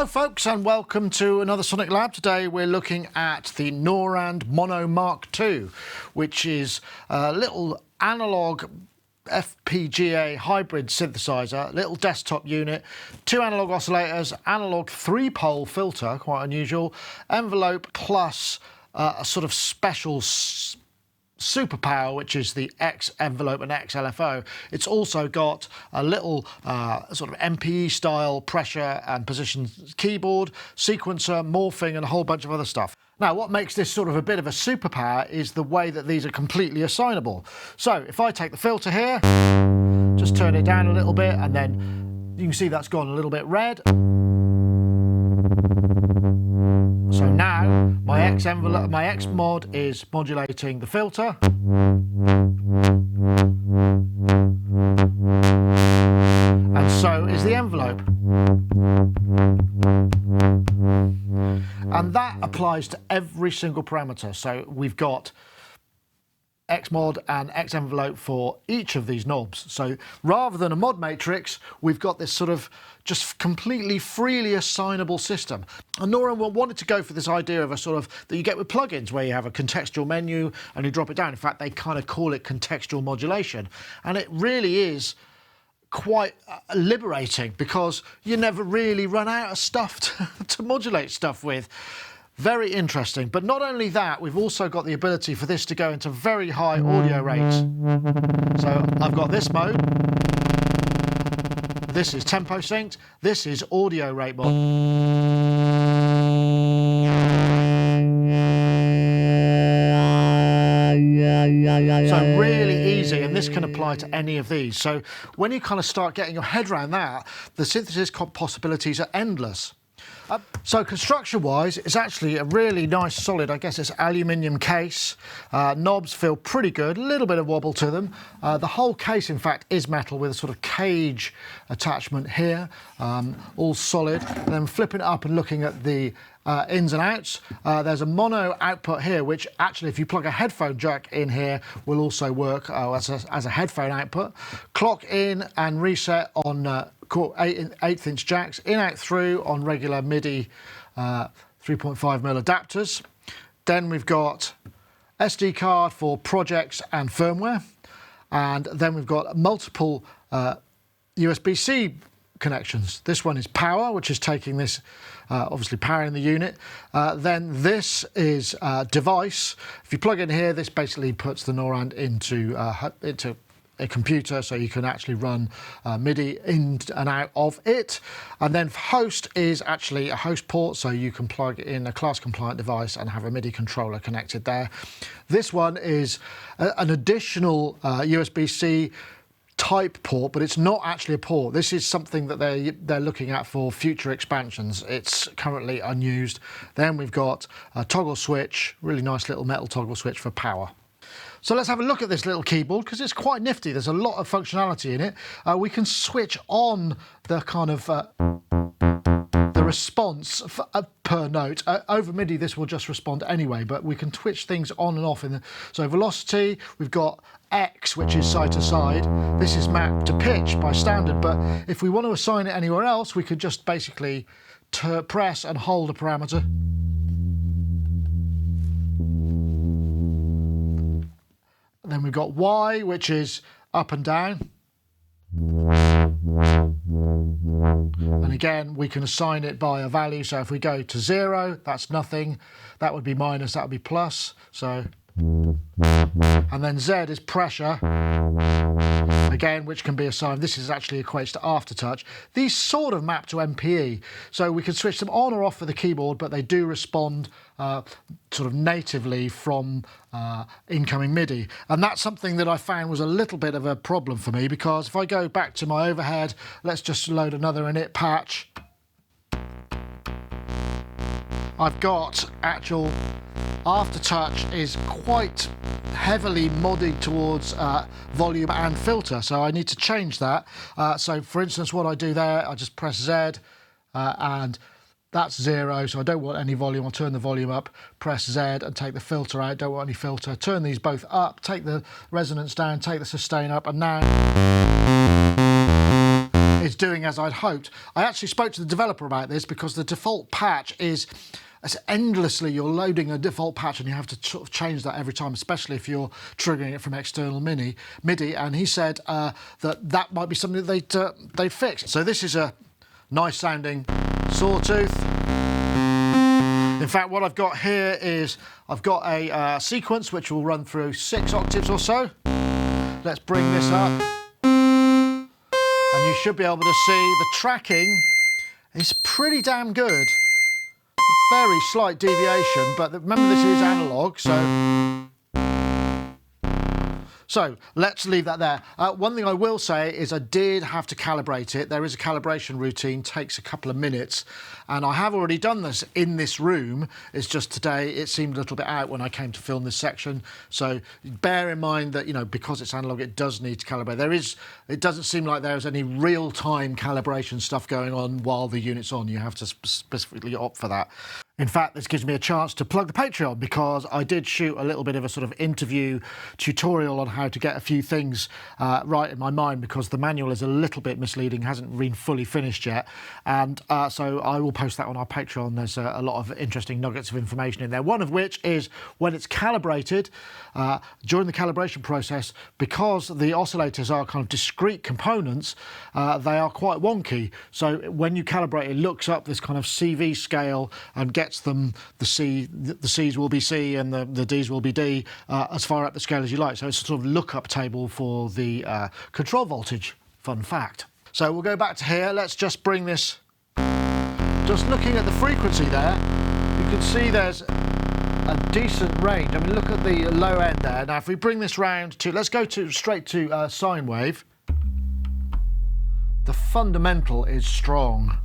Hello folks and welcome to another SonicLAB. Today we're looking at the Norand Mono MKII, which is a little analog FPGA hybrid synthesizer, little desktop unit, 2 analog oscillators, analog 3-pole filter, quite unusual, envelope plus a sort of special superpower, which is the X envelope and X LFO. It's also got a little sort of MPE style pressure and position keyboard, sequencer, morphing and a whole bunch of other stuff. Now what makes this sort of a bit of a superpower is the way that these are completely assignable. So if I take the filter here, just turn it down a little bit, and then you can see that's gone a little bit red. So now my X envelope, my X mod is modulating the filter. And so is the envelope. And that applies to every single parameter. So we've got X mod and X envelope for each of these knobs. So rather than a mod matrix, we've got this sort of just completely freely assignable system. And Norand wanted to go for this idea of a sort of that you get with plugins, where you have a contextual menu and you drop it down. In fact, they kind of call it contextual modulation, and it really is quite liberating because you never really run out of stuff to modulate stuff with. Very interesting. But not only that, we've also got the ability for this to go into very high audio rates. So I've got this mode. This is tempo synced. This is audio rate mod. So really easy, and this can apply to any of these. So when you kind of start getting your head around that, the synthesis possibilities are endless. So construction-wise, it's actually a really nice, solid, I guess it's aluminium case. Knobs feel pretty good, a little bit of wobble to them. The whole case, in fact, is metal with a sort of cage attachment here, all solid. And then flipping it up and looking at the ins and outs, there's a mono output here, which actually, if you plug a headphone jack in here, will also work as a headphone output. Clock in and reset on 1/8" jacks, in, out, through on regular MIDI 3.5mm adapters. Then we've got SD card for projects and firmware, and then we've got multiple USB-C connections. This one is power, which is taking this, obviously powering the unit. Then this is device. If you plug in here, this basically puts the Norand into a computer, so you can actually run MIDI in and out of it. And then host is actually a host port, so you can plug in a class compliant device and have a MIDI controller connected there. This one is an additional USB-C type port, but it's not actually a port. This is something that they're looking at for future expansions. It's currently unused. Then we've got a toggle switch, really nice little metal toggle switch for power. So let's have a look at this little keyboard, because it's quite nifty. There's a lot of functionality in it. We can switch on the kind of the response per note. Over MIDI, this will just respond anyway, but we can switch things on and off. So velocity, we've got X, which is side to side. This is mapped to pitch by standard, but if we want to assign it anywhere else, we could just basically press and hold a parameter. Then we've got Y, which is up and down. And again, we can assign it by a value. So if we go to 0, that's nothing. That would be minus, that would be plus. So, and then Z is pressure, again, which can be assigned. This is actually equates to aftertouch. These sort of map to MPE, so we can switch them on or off with the keyboard, but they do respond sort of natively from incoming MIDI. And that's something that I found was a little bit of a problem for me, because if I go back to my overhead, let's just load another init patch. I've got actual aftertouch is quite heavily modded towards volume and filter, so I need to change that. So for instance, what I do there, I just press Z and that's 0, so I don't want any volume. I'll turn the volume up, press Z and take the filter out, don't want any filter. Turn these both up, take the resonance down, take the sustain up, and now is doing as I'd hoped. I actually spoke to the developer about this because the default patch is endlessly, you're loading a default patch and you have to sort of change that every time, especially if you're triggering it from external MIDI. And he said that might be something that they'd fixed. So this is a nice sounding sawtooth. In fact, what I've got here is I've got a sequence which will run through 6 octaves or so. Let's bring this up. And you should be able to see the tracking is pretty damn good. Very slight deviation, but remember this is analog, so let's leave that there. One thing I will say is I did have to calibrate it. There is a calibration routine, takes a couple of minutes, and I have already done this in this room. It's just today it seemed a little bit out when I came to film this section. So bear in mind that, you know, because it's analog, it does need to calibrate. It doesn't seem like there's any real-time calibration stuff going on while the unit's on. You have to specifically opt for that. In fact, this gives me a chance to plug the Patreon, because I did shoot a little bit of a sort of interview tutorial on how to get a few things right in my mind, because the manual is a little bit misleading, hasn't been fully finished yet. And so I will post that on our Patreon. There's a lot of interesting nuggets of information in there, one of which is when it's calibrated, during the calibration process, because the oscillators are kind of discrete components, they are quite wonky. So when you calibrate, it looks up this kind of CV scale and gets them the C's will be C and the D's will be D, as far up the scale as you like. So it's a sort of lookup table for the control voltage. Fun fact. So we'll go back to here. Let's just bring this. Just looking at the frequency there, you can see there's a decent range. I mean, look at the low end there. Now, if we bring this round to, let's go straight to sine wave. The fundamental is strong.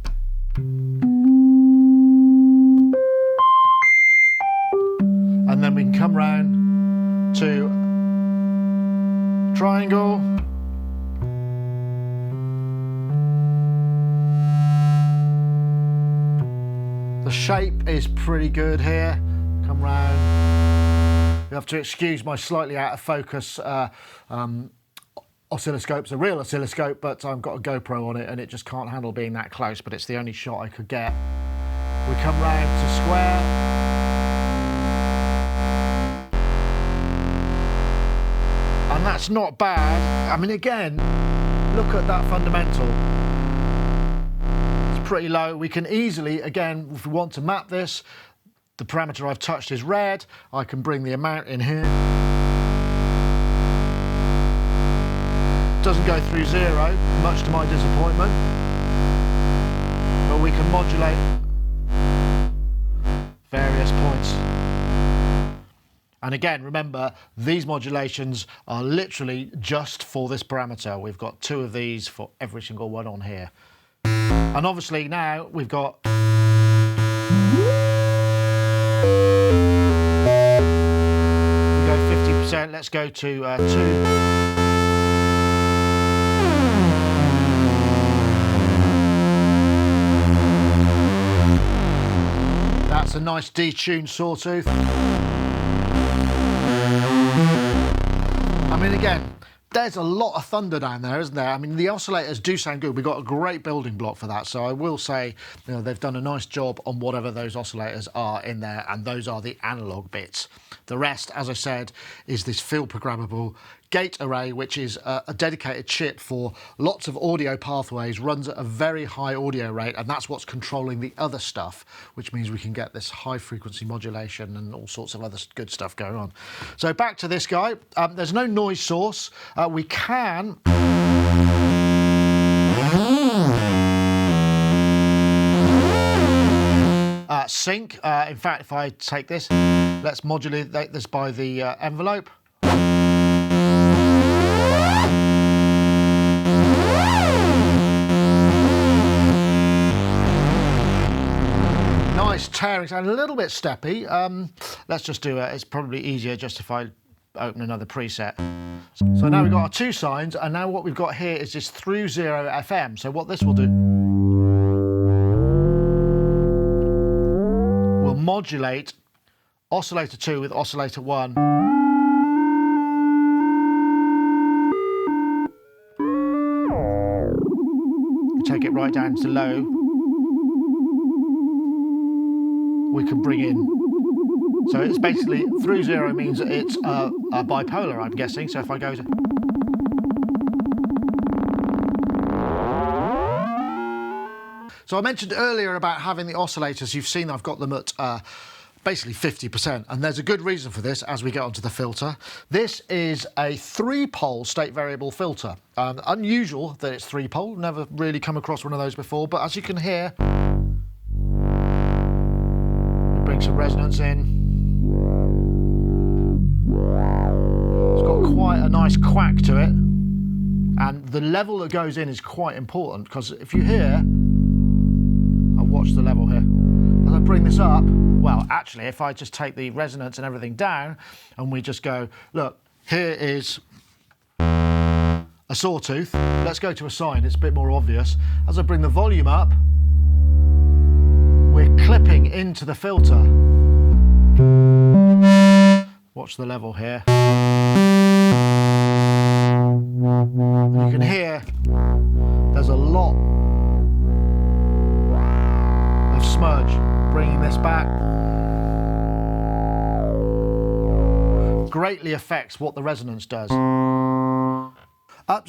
And then we can come round to triangle. The shape is pretty good here. Come round. You have to excuse my slightly out of focus oscilloscope. It's a real oscilloscope, but I've got a GoPro on it and it just can't handle being that close, but it's the only shot I could get. We come round to square. And that's not bad. I mean, again, look at that fundamental. It's pretty low. We can easily, again, if we want to map this, the parameter I've touched is red. I can bring the amount in here. Doesn't go through 0, much to my disappointment. But we can modulate various points. And again, remember, these modulations are literally just for this parameter. We've got 2 of these for every single one on here. And obviously now we've got... We go 50%, let's go to 2. That's a nice detuned sawtooth. I mean, again, there's a lot of thunder down there, isn't there? I mean, the oscillators do sound good. We've got a great building block for that. So I will say, you know, they've done a nice job on whatever those oscillators are in there, and those are the analog bits. The rest, as I said, is this field programmable gate array, which is a dedicated chip for lots of audio pathways, runs at a very high audio rate, and that's what's controlling the other stuff, which means we can get this high frequency modulation and all sorts of other good stuff going on. So back to this guy. There's no noise source. We can... sync. In fact, if I take this, let's modulate this by the envelope. Nice tearing sound, a little bit steppy. Let's just do it. It's probably easier just if I open another preset. So now we've got our 2 sines, and now what we've got here is this through 0 FM. So what this will do, we'll modulate oscillator 2 with oscillator 1. take it right down to low, we can bring in. So it's basically through 0 means that it's a bipolar, I'm guessing. So if I go to... So I mentioned earlier about having the oscillators. You've seen I've got them at basically 50%, and there's a good reason for this as we get onto the filter. This is a 3-pole state variable filter. Unusual that it's 3-pole, never really come across one of those before, but as you can hear, it brings some resonance in. It's got quite a nice quack to it, and the level that goes in is quite important, because if you hear, I'll watch the level here. As I bring this up, well, actually, if I just take the resonance and everything down, and we just go, look, here is a sawtooth. Let's go to a sine, it's a bit more obvious. As I bring the volume up, we're clipping into the filter. Watch the level here. You can hear there's a lot of smudge. Bringing this back greatly affects what the resonance does.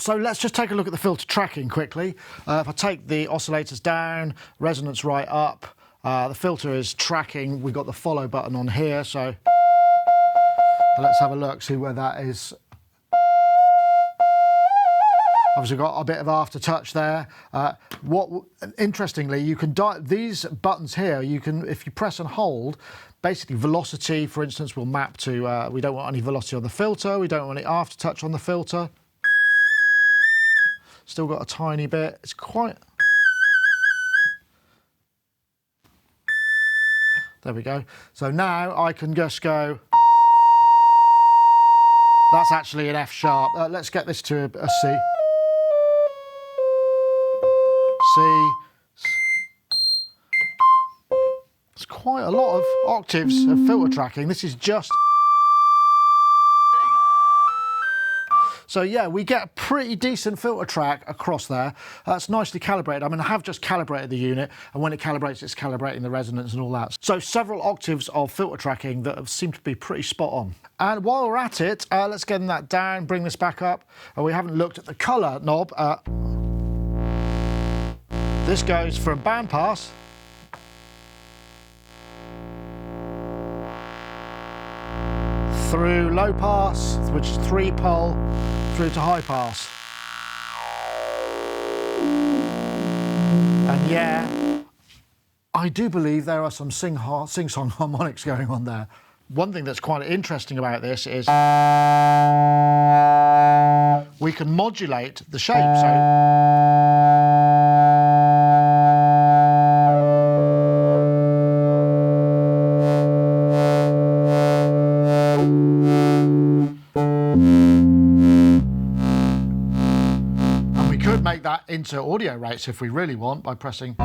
So let's just take a look at the filter tracking quickly. If I take the oscillators down, resonance right up, the filter is tracking. We've got the follow button on here, so let's have a look, see where that is. Obviously got a bit of aftertouch there. Interestingly, you can these buttons here, you can, if you press and hold, basically velocity, for instance, will map to, we don't want any velocity on the filter, we don't want any aftertouch on the filter. Still got a tiny bit, it's quite... There we go. So now I can just go... That's actually an F sharp. Let's get this to a C. C. It's quite a lot of octaves of filter tracking. This is just... So yeah, we get a pretty decent filter track across there. That's nicely calibrated. I mean, I have just calibrated the unit, and when it calibrates, it's calibrating the resonance and all that. So several octaves of filter tracking that seem to be pretty spot on. And while we're at it, let's get that down, bring this back up. We haven't looked at the colour knob. This goes from bandpass through low pass, which is 3-pole, through to high pass. And yeah, I do believe there are some sing-song harmonics going on there. One thing that's quite interesting about this is we can modulate the shape. And we could make that into audio rates if we really want by pressing.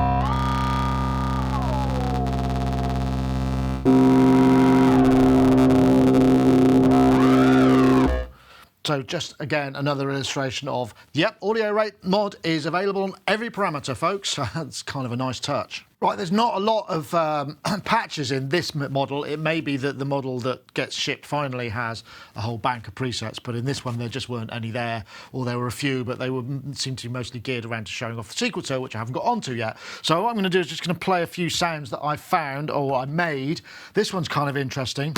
So just, again, another illustration of, yep, audio rate mod is available on every parameter, folks. That's kind of a nice touch. Right, there's not a lot of patches in this model. It may be that the model that gets shipped finally has a whole bank of presets, but in this one there just weren't any there, or there were a few, but they seem to be mostly geared around to showing off the sequencer, which I haven't got onto yet. So what I'm going to do is just going to play a few sounds that I found or I made. This one's kind of interesting.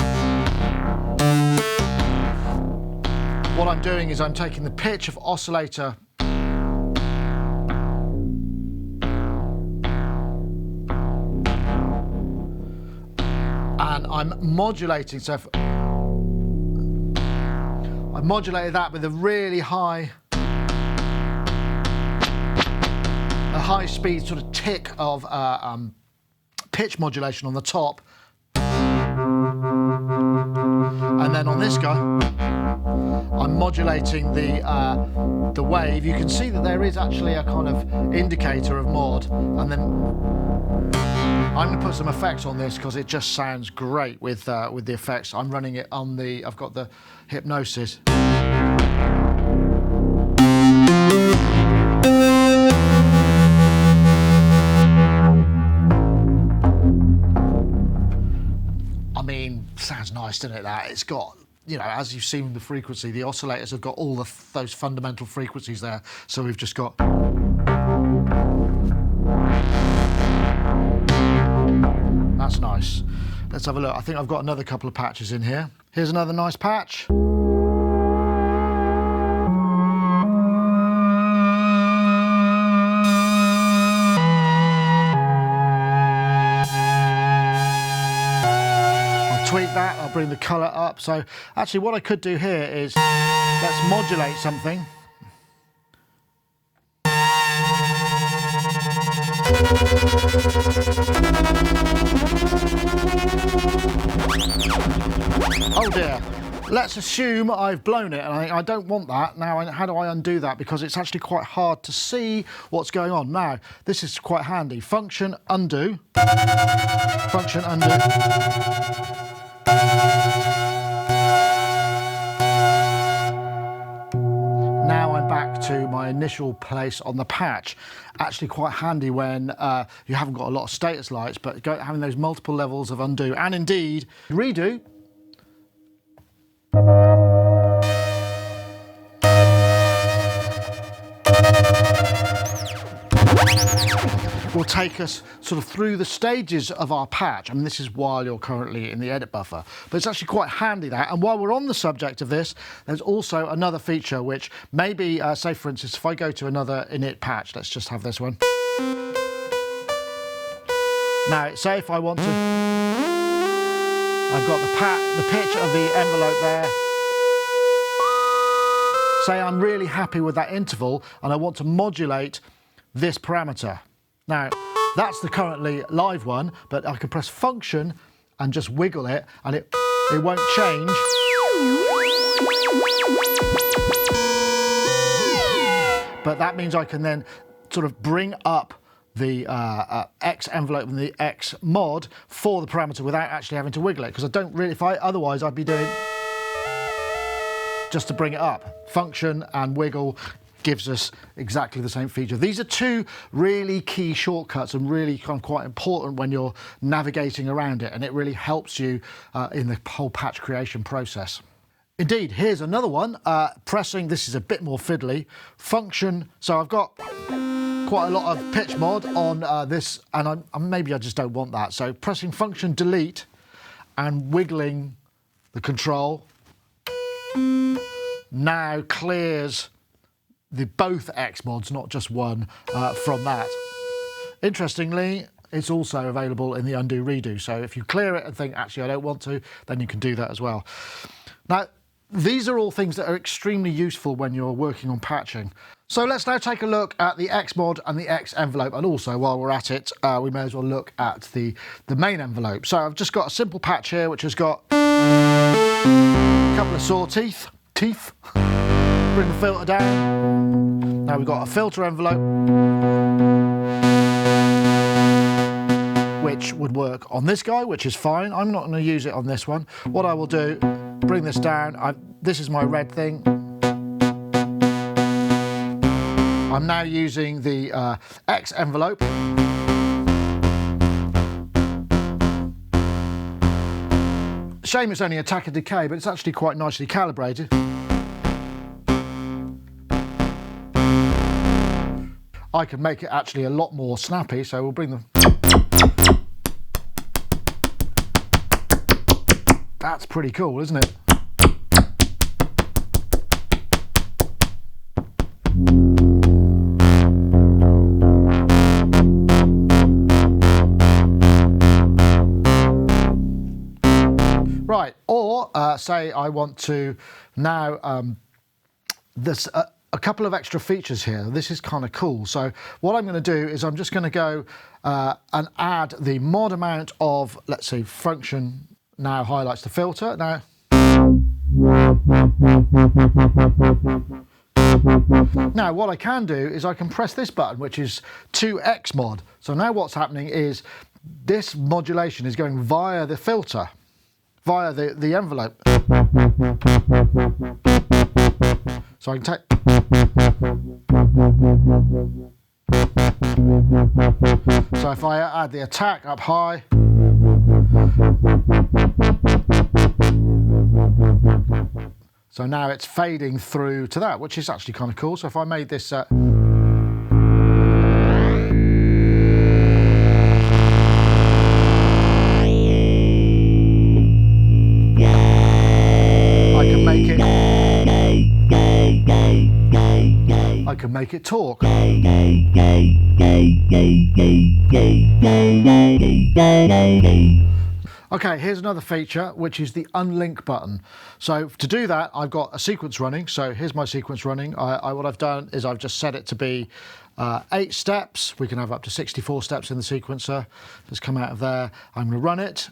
What I'm doing is I'm taking the pitch of oscillator and I'm modulating. So if I modulated that with a really high, a high speed sort of tick of pitch modulation on the top, and then on this guy I'm modulating the wave. You can see that there is actually a kind of indicator of mod, and then I'm going to put some effects on this because it just sounds great with the effects. I'm running it on the, I've got the hypnosis. nice, doesn't it, that? It's got, you know, as you've seen the frequency, the oscillators have got all those fundamental frequencies there. So we've just got... That's nice. Let's have a look. I think I've got another couple of patches in here. Here's another nice patch. Tweak that, I'll bring the colour up. So actually what I could do here is, let's modulate something. Oh dear. Let's assume I've blown it, and I don't want that. Now, how do I undo that? Because it's actually quite hard to see what's going on. Now, this is quite handy. Function, undo. Function, undo. Now I'm back to my initial place on the patch. Actually quite handy when you haven't got a lot of status lights, but having those multiple levels of undo and indeed redo. Will take us sort of through the stages of our patch. I mean, this is while you're currently in the edit buffer, but it's actually quite handy that. And while we're on the subject of this, there's also another feature which maybe, say for instance, if I go to another init patch, let's just have this one. Now, say if I want to, I've got the pitch of the envelope there. Say I'm really happy with that interval and I want to modulate this parameter. Now, that's the currently live one, but I can press function and just wiggle it and it won't change. But that means I can then sort of bring up the X envelope and the X mod for the parameter without actually having to wiggle it, because I don't really, otherwise I'd be doing just to bring it up. Function and wiggle gives us exactly the same feature. These are two really key shortcuts and really quite important when you're navigating around it, and it really helps you in the whole patch creation process. Indeed, here's another one. Pressing, this is a bit more fiddly. Function, so I've got quite a lot of pitch mod on this, and maybe I just don't want that. So pressing function delete and wiggling the control now clears both X mods, not just one, from that. Interestingly, it's also available in the undo redo. So if you clear it and think, actually, I don't want to, then you can do that as well. Now, these are all things that are extremely useful when you're working on patching. So let's now take a look at the X mod and the X envelope. And also, while we're at it, we may as well look at the main envelope. So I've just got a simple patch here, which has got a couple of saw teeth. Bring the filter down. Now we've got a filter envelope, which would work on this guy, which is fine. I'm not going to use it on this one. What I will do, bring this down. This is my red thing. I'm now using the X envelope. Shame it's only attack and decay, but it's actually quite nicely calibrated. I can make it actually a lot more snappy, so we'll bring them. That's pretty cool, isn't it? Right, or say I want to now, there's a couple of extra features here. This is kind of cool. So what I'm going to do is I'm just going to go and add the mod amount of, let's see, function now highlights the filter. Now, what I can do is I can press this button, which is 2X mod. So now what's happening is this modulation is going via the filter, via the envelope. So I can take... So if I add the attack up high, So now it's fading through to that, which is actually kind of cool. So if I made this I can make it talk. Okay, here's another feature, which is the unlink button. So to do that, I've got a sequence running. So here's my sequence running. What I've done is I've just set it to be 8 steps. We can have up to 64 steps in the sequencer. Just come out of there. I'm going to run it.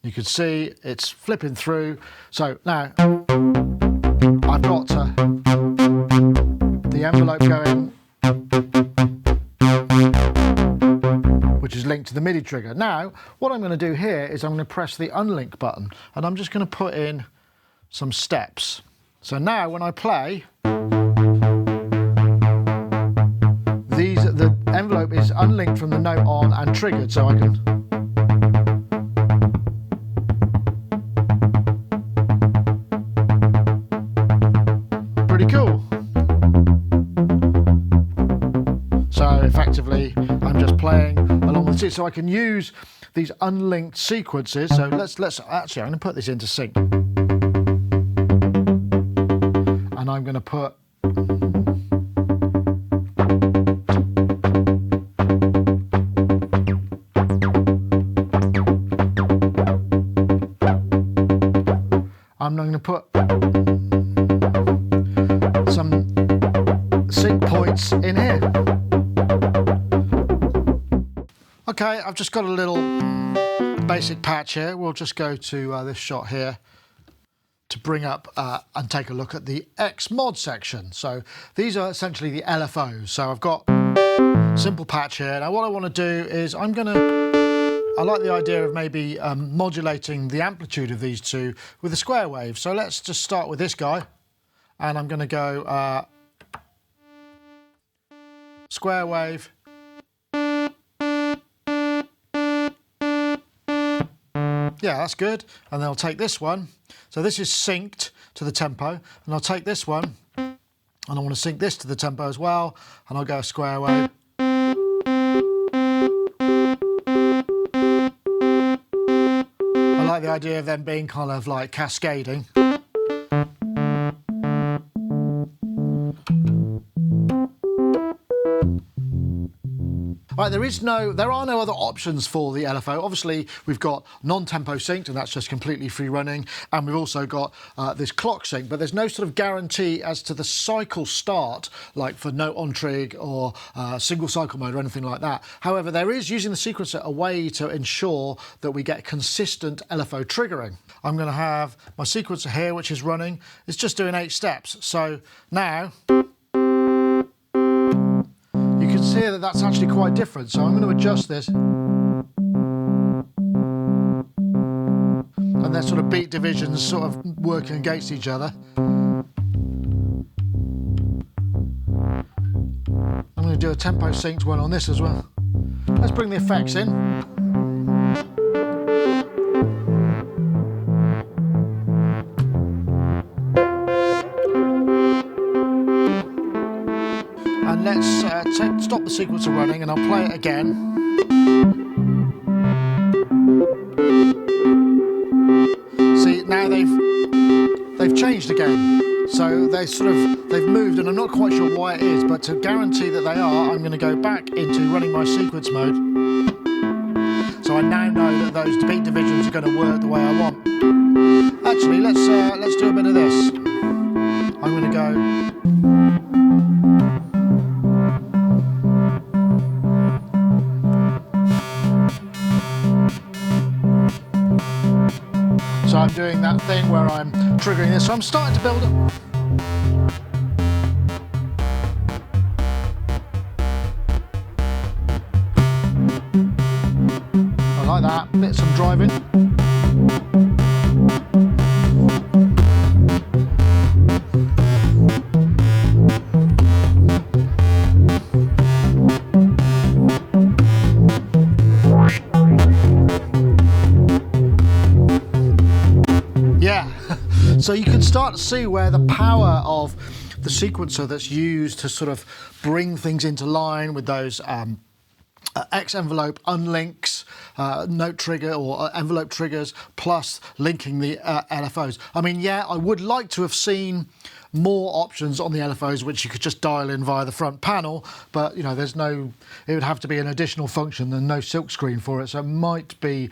You can see it's flipping through. So now I've got the envelope going, which is linked to the MIDI trigger. Now, what I'm going to do here is I'm going to press the unlink button, and I'm just going to put in some steps. So now when I play, the envelope is unlinked from the note on and triggered, so I can... Pretty cool. So effectively, I'm just playing along with it, so I can use these unlinked sequences. So let's actually, I'm going to put this into sync, and I'm going to put some sync points in here. Okay, I've just got a little basic patch here. We'll just go to this shot here to bring up and take a look at the Xmod section. So these are essentially the LFOs. So I've got simple patch here. Now what I want to do is I like the idea of maybe modulating the amplitude of these two with a square wave. So let's just start with this guy, and I'm going to go square wave. Yeah, that's good. And then I'll take this one. So this is synced to the tempo, and I'll take this one, and I want to sync this to the tempo as well, and I'll go a square wave. I like the idea of them being kind of like cascading. Right, there are no other options for the LFO. Obviously, we've got non-tempo synced, and that's just completely free running. And we've also got this clock sync, but there's no sort of guarantee as to the cycle start, like for note on trig or single cycle mode or anything like that. However, there is, using the sequencer, a way to ensure that we get consistent LFO triggering. I'm going to have my sequencer here, which is running. It's just doing 8 steps. So now you can see that that's actually quite different. So I'm going to adjust this. And their sort of beat divisions sort of working against each other. I'm going to do a tempo synced one on this as well. Let's bring the effects in. And let's stop the sequencer running, and I'll play it again. See, now they've changed again. So they've moved, and I'm not quite sure why it is, but to guarantee that they are, I'm going to go back into running my sequence mode. So I now know that those beat divisions are going to work the way I want. Actually, let's do a bit of this. I'm going to go. So I'm doing that thing where I'm triggering this. So I'm starting to build up. I like that. Bit some driving. So you can start to see where the power of the sequencer that's used to sort of bring things into line with those X envelope unlinks, note trigger or envelope triggers, plus linking the LFOs. I mean, yeah, I would like to have seen more options on the LFOs which you could just dial in via the front panel, but you know, there's no, it would have to be an additional function and no silk screen for it, so it might be,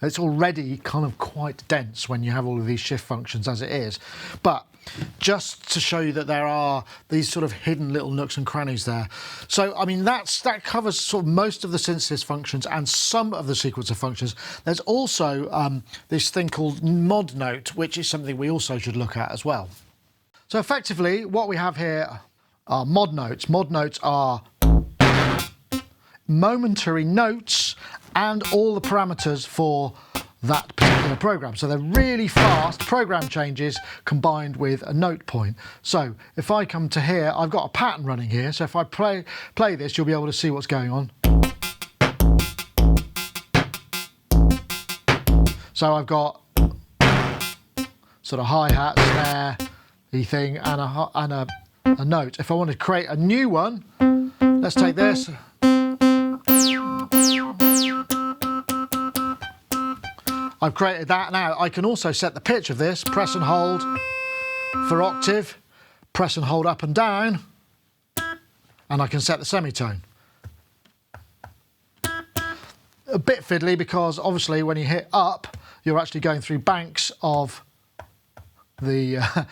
it's already kind of quite dense when you have all of these shift functions as it is. But just to show you that there are these sort of hidden little nooks and crannies there. So, I mean, that covers sort of most of the synthesis functions and some of the sequencer functions. There's also this thing called mod note, which is something we also should look at as well. So effectively, what we have here are mod notes. Mod notes are momentary notes and all the parameters for that particular program. So they're really fast program changes combined with a note point. So if I come to here, I've got a pattern running here. So if I play this, you'll be able to see what's going on. So I've got sort of hi-hat, snare, thing, and a note. If I want to create a new one, let's take this. I've created that. Now I can also set the pitch of this, press and hold for octave, press and hold up and down, and I can set the semitone. A bit fiddly because obviously when you hit up, you're actually going through banks of the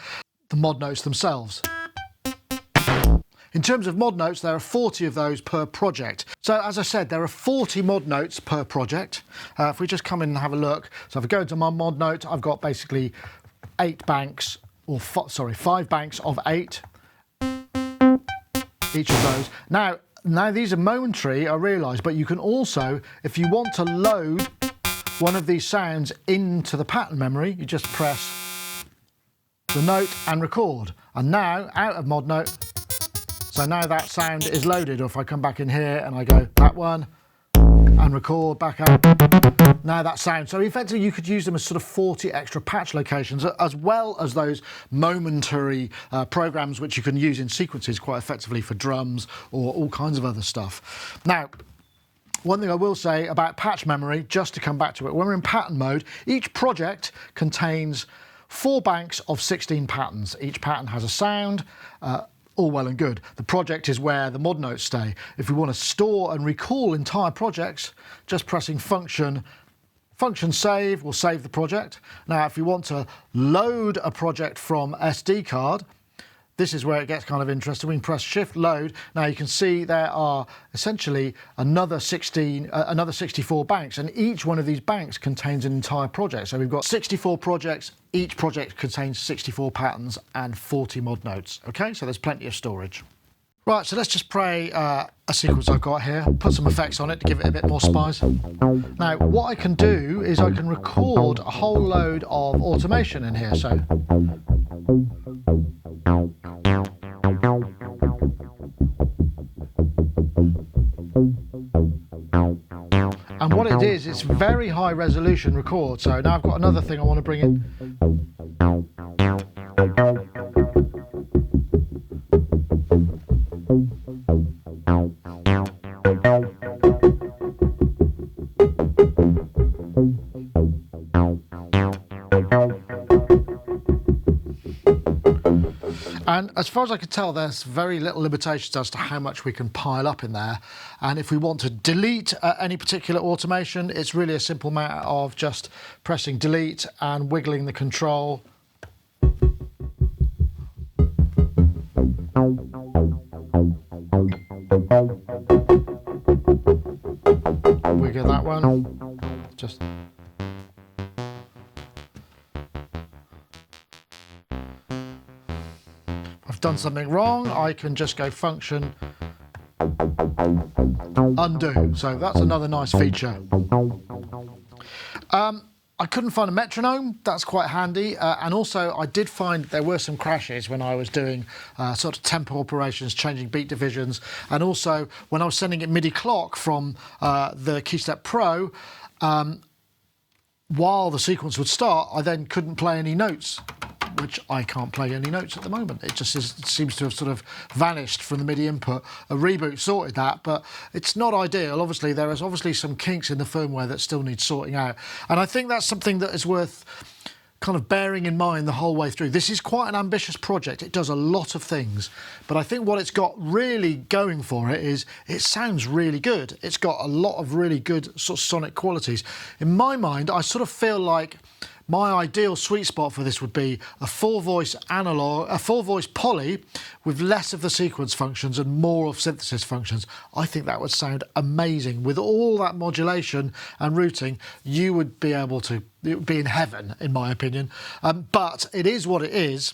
mod notes themselves. In terms of mod notes, there are 40 of those per project. So as I said, there are 40 mod notes per project. If we just come in and have a look, so if I go into my mod note, I've got basically 8 banks, or 5 banks of 8, each of those. Now these are momentary, I realise, but you can also, if you want to load one of these sounds into the pattern memory, you just press the note and record. And now, out of mod note, so now that sound is loaded. Or if I come back in here and I go that one and record back up, now that sound. So effectively you could use them as sort of 40 extra patch locations, as well as those momentary programs which you can use in sequences quite effectively for drums or all kinds of other stuff. Now, one thing I will say about patch memory, just to come back to it, when we're in pattern mode, each project contains 4 banks of 16 patterns. Each pattern has a sound, all well and good. The project is where the mod notes stay. If we want to store and recall entire projects, just pressing function save will save the project. Now, if you want to load a project from SD card, this is where it gets kind of interesting. We can press shift load. Now you can see there are essentially another 64 banks, and each one of these banks contains an entire project. So we've got 64 projects. Each project contains 64 patterns and 40 mod notes. Okay, so there's plenty of storage. Right, so let's just play a sequence I've got here, put some effects on it to give it a bit more spice. Now, what I can do is I can record a whole load of automation in here. So and what it is, it's very high resolution record. So now I've got another thing I want to bring in. And as far as I can tell, there's very little limitations as to how much we can pile up in there. And if we want to delete any particular automation, it's really a simple matter of just pressing delete and wiggling the control. Wiggle that one. Just done something wrong, I can just go function undo. So that's another nice feature. I couldn't find a metronome. That's quite handy. And also I did find there were some crashes when I was doing sort of tempo operations, changing beat divisions. And also when I was sending it MIDI clock from the KeyStep Pro, while the sequence would start, I then couldn't play any notes which I can't play any notes at the moment. It just it seems to have sort of vanished from the MIDI input. A reboot sorted that, but it's not ideal. Obviously, there is obviously some kinks in the firmware that still need sorting out. And I think that's something that is worth kind of bearing in mind the whole way through. This is quite an ambitious project. It does a lot of things, but I think what it's got really going for it is it sounds really good. It's got a lot of really good sort of sonic qualities. In my mind, I sort of feel like my ideal sweet spot for this would be a four-voice analog, a four-voice poly with less of the sequence functions and more of synthesis functions. I think that would sound amazing. With all that modulation and routing, you would be able to, it would be in heaven, in my opinion. But it is what it is.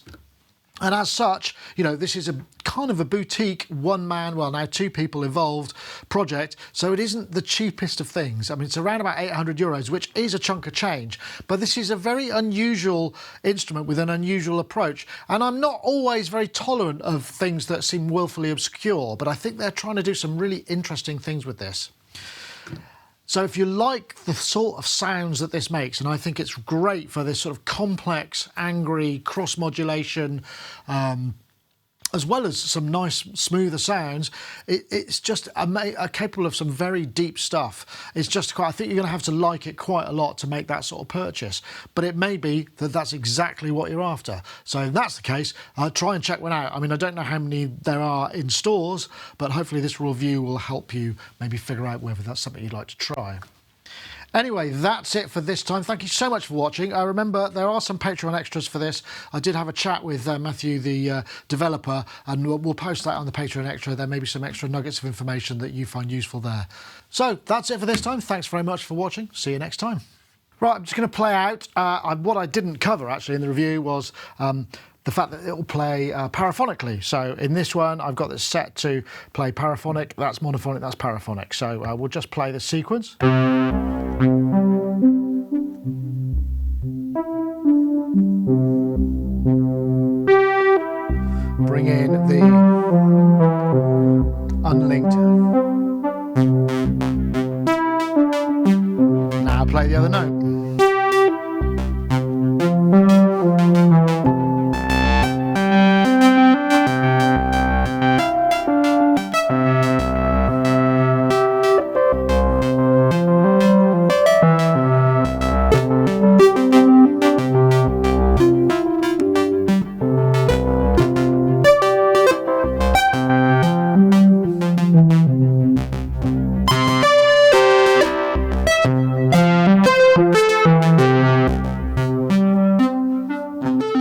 And as such, you know, this is a kind of a boutique one-man, well, now two people involved project, so it isn't the cheapest of things. I mean, it's around about 800 euros, which is a chunk of change, but this is a very unusual instrument with an unusual approach. And I'm not always very tolerant of things that seem willfully obscure, but I think they're trying to do some really interesting things with this. So if you like the sort of sounds that this makes, and I think it's great for this sort of complex, angry, cross-modulation, as well as some nice, smoother sounds, it's just capable of some very deep stuff. It's just quite, I think you're going to have to like it quite a lot to make that sort of purchase. But it may be that that's exactly what you're after. So if that's the case, try and check one out. I mean, I don't know how many there are in stores, but hopefully this review will help you maybe figure out whether that's something you'd like to try. Anyway, that's it for this time. Thank you so much for watching. Remember, there are some Patreon extras for this. I did have a chat with Matthew, the developer, and we'll post that on the Patreon extra. There may be some extra nuggets of information that you find useful there. So that's it for this time. Thanks very much for watching. See you next time. Right, I'm just going to play out. What I didn't cover, actually, in the review was the fact that it will play paraphonically. So in this one, I've got this set to play paraphonic. That's monophonic, that's paraphonic. So we'll just play the sequence. Bring in the unlinked